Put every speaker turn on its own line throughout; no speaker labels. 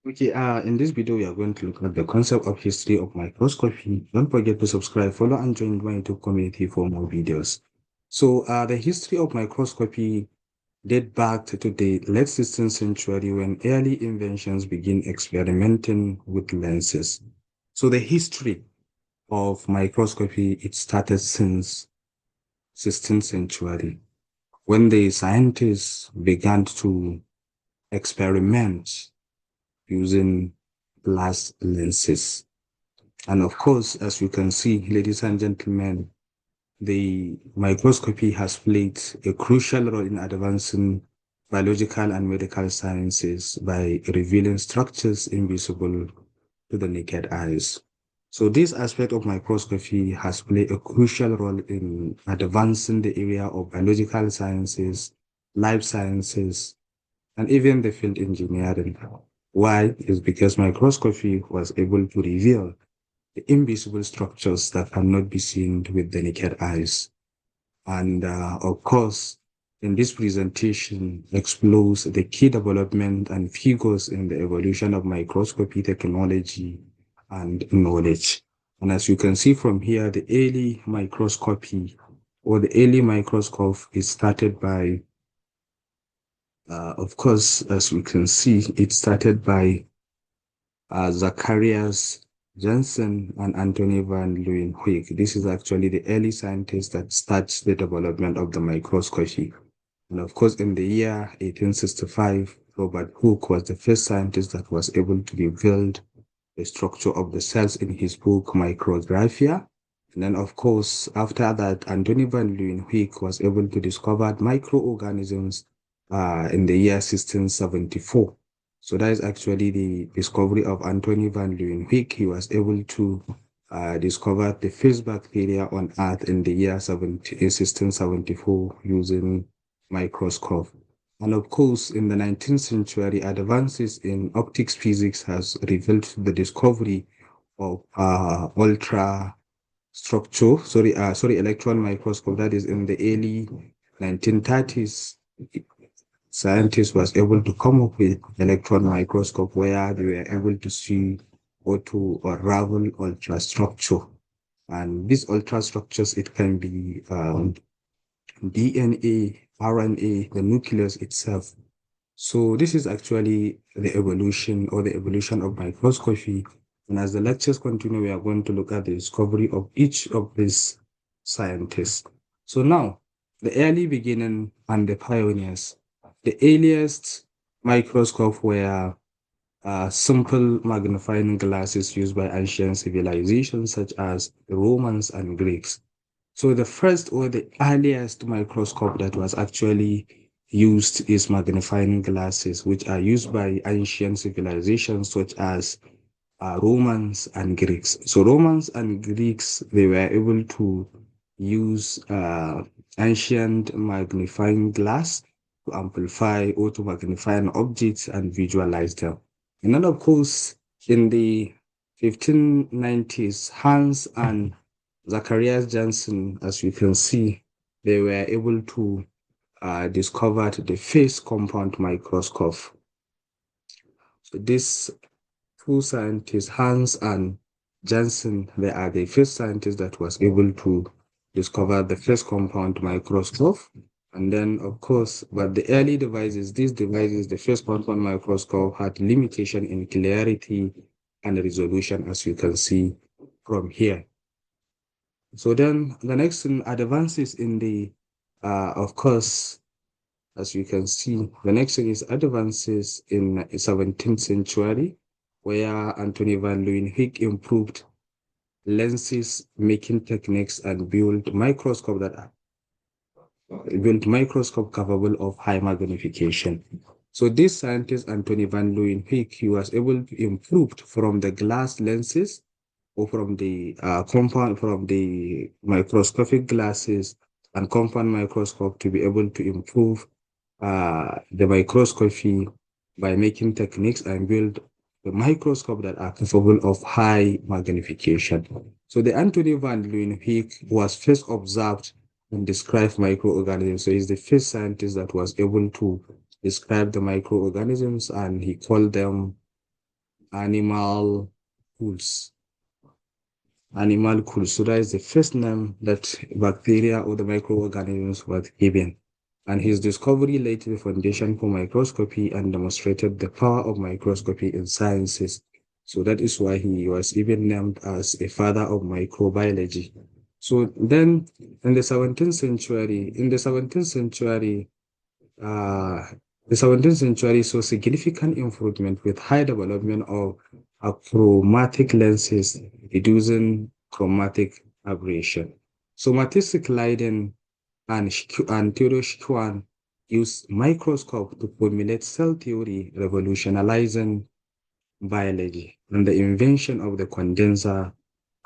Okay, in this video, we are going to look at the concept of history of microscopy. Don't forget to subscribe, follow, and join my YouTube community for more videos. So, the history of microscopy date back to the late 16th century when early inventions begin experimenting with lenses. So, the history of microscopy, it started since 16th century when the scientists began to experiment using glass lenses. And of course, as you can see, ladies and gentlemen, the microscopy has played a crucial role in advancing biological and medical sciences by revealing structures invisible to the naked eyes. So this aspect of microscopy has played a crucial role in advancing the area of biological sciences, life sciences, and even the field engineering. Why? Is because microscopy was able to reveal the invisible structures that cannot be seen with the naked eyes. And of course, in this presentation explores the key development and figures in the evolution of microscopy technology and knowledge. And as you can see from here, the early microscopy or the early microscope is started by of course, as we can see, it started by Zacharias Janssen and Anthony van Leeuwenhoek. This is actually the early scientist that starts the development of the microscopy. And of course, in the year 1865, Robert Hooke was the first scientist that was able to reveal the structure of the cells in his book Micrographia. And then, of course, after that, Anthony van Leeuwenhoek was able to discover microorganisms in the year 1674. So that is actually the discovery of Anthony van Leeuwenhoek. He was able to discover the first bacteria on Earth in the year 1674 using microscope. And of course, in the 19th century, advances in optics physics has revealed the discovery of electron microscope. That is in the early 1930s. Scientists was able to come up with electron microscope where they were able to see or to unravel ultrastructure. And these ultrastructures, it can be DNA, RNA, the nucleus itself. So this is actually the evolution of microscopy. And as the lectures continue, we are going to look at the discovery of each of these scientists. So now, the early beginning and the pioneers. The earliest microscope were simple magnifying glasses used by ancient civilizations such as the Romans and Greeks. So the first or the earliest microscope that was actually used is magnifying glasses, which are used by ancient civilizations such as Romans and Greeks. So Romans and Greeks, they were able to use ancient magnifying glass to amplify or to magnify an object and visualize them. And then, of course, in the 1590s, Hans and Zacharias Janssen, as you can see, they were able to discover the first compound microscope. So these two scientists, Hans and Janssen, they are the first scientists that was able to discover the first compound microscope. And then, of course, but the early devices, these devices, the first compound microscope had limitation in clarity and resolution, as you can see from here. So then the next thing, advances in the, of course, as you can see, the next thing is advances in the 17th century, where Anthony van Leeuwenhoek improved lenses making techniques and built microscope capable of high magnification. So this scientist, Anthony van Leeuwenhoek, he was able to improve from the glass lenses or from the from the microscopic glasses and compound microscope to be able to improve the microscopy by making techniques and build the microscope that are capable of high magnification. So the Anthony van Leeuwenhoek was first observed and described microorganisms. So he's the first scientist that was able to describe the microorganisms, and he called them animal cools. Animal cools. So that is the first name that bacteria or the microorganisms were given. And his discovery laid the foundation for microscopy and demonstrated the power of microscopy in sciences. So that is why he was even named as a father of microbiology. So then in the 17th century, uh, the 17th century saw significant improvement with high development of achromatic lenses, reducing chromatic aberration. So Matisse Leiden and Theodor Schwann used microscope to formulate cell theory, revolutionizing biology, and the invention of the condenser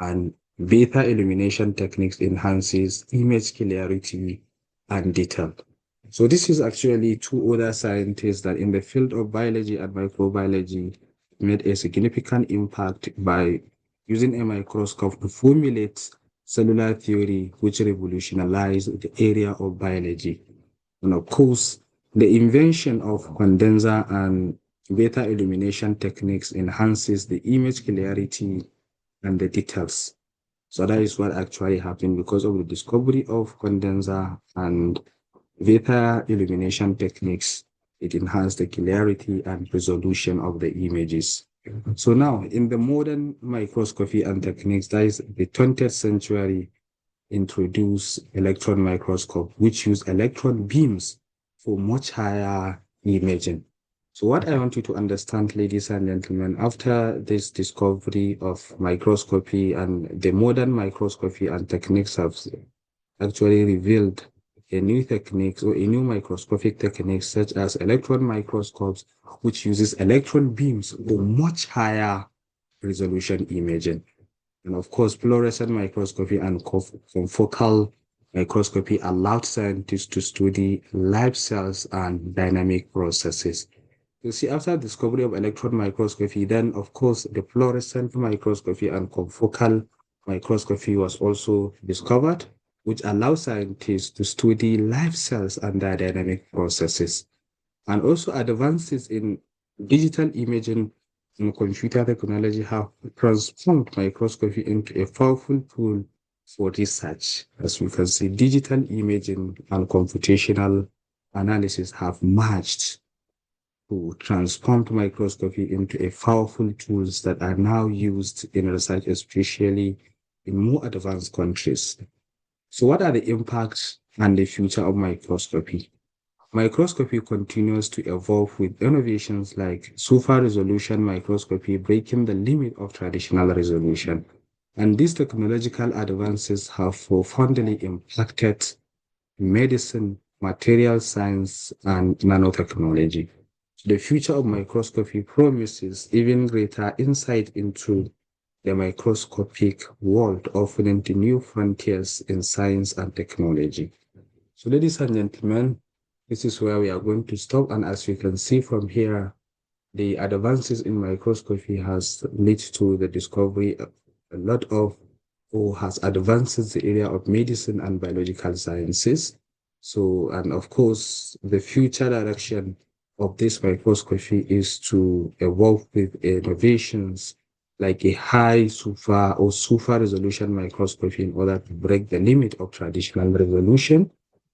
and beta illumination techniques enhances image clarity and detail. So this is actually two other scientists that in the field of biology and microbiology made a significant impact by using a microscope to formulate cellular theory, which revolutionized the area of biology. And of course, the invention of condenser and beta illumination techniques enhances the image clarity and the details. So that is what actually happened because of the discovery of condenser and beta illumination techniques. It enhanced the clarity and resolution of the images. So now, in the modern microscopy and techniques, that is the 20th century, introduce electron microscope, which use electron beams for much higher imaging. So what I want you to understand, ladies and gentlemen, after this discovery of microscopy and the modern microscopy and techniques have actually revealed a new techniques or a new microscopic techniques such as electron microscopes, which uses electron beams for much higher resolution imaging. And of course, fluorescent microscopy and confocal microscopy allowed scientists to study live cells and dynamic processes. You see, after the discovery of electron microscopy, then of course, the fluorescent microscopy and confocal microscopy was also discovered, which allows scientists to study live cells and their dynamic processes. And also advances in digital imaging and computer technology have transformed microscopy into a powerful tool for research. As we can see, digital imaging and computational analysis have merged to transform microscopy into a powerful tools that are now used in research, especially in more advanced countries. So what are the impacts and the future of microscopy? Microscopy continues to evolve with innovations like super resolution microscopy breaking the limit of traditional resolution. And these technological advances have profoundly impacted medicine, material science, and nanotechnology. The future of microscopy promises even greater insight into the microscopic world, offering new frontiers in science and technology. So, ladies and gentlemen, this is where we are going to stop. And as you can see from here, the advances in microscopy has led to the discovery of a lot of, or has advances the area of medicine and biological sciences. So, and of course, the future direction of this microscopy is to evolve with innovations like a high super resolution microscopy in order to break the limit of traditional resolution.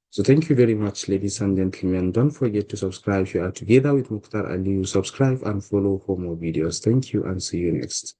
So thank you very much, ladies and gentlemen. Don't forget to subscribe if you are together with Mukhtar Ali. Subscribe and follow for more videos. Thank you and see you next.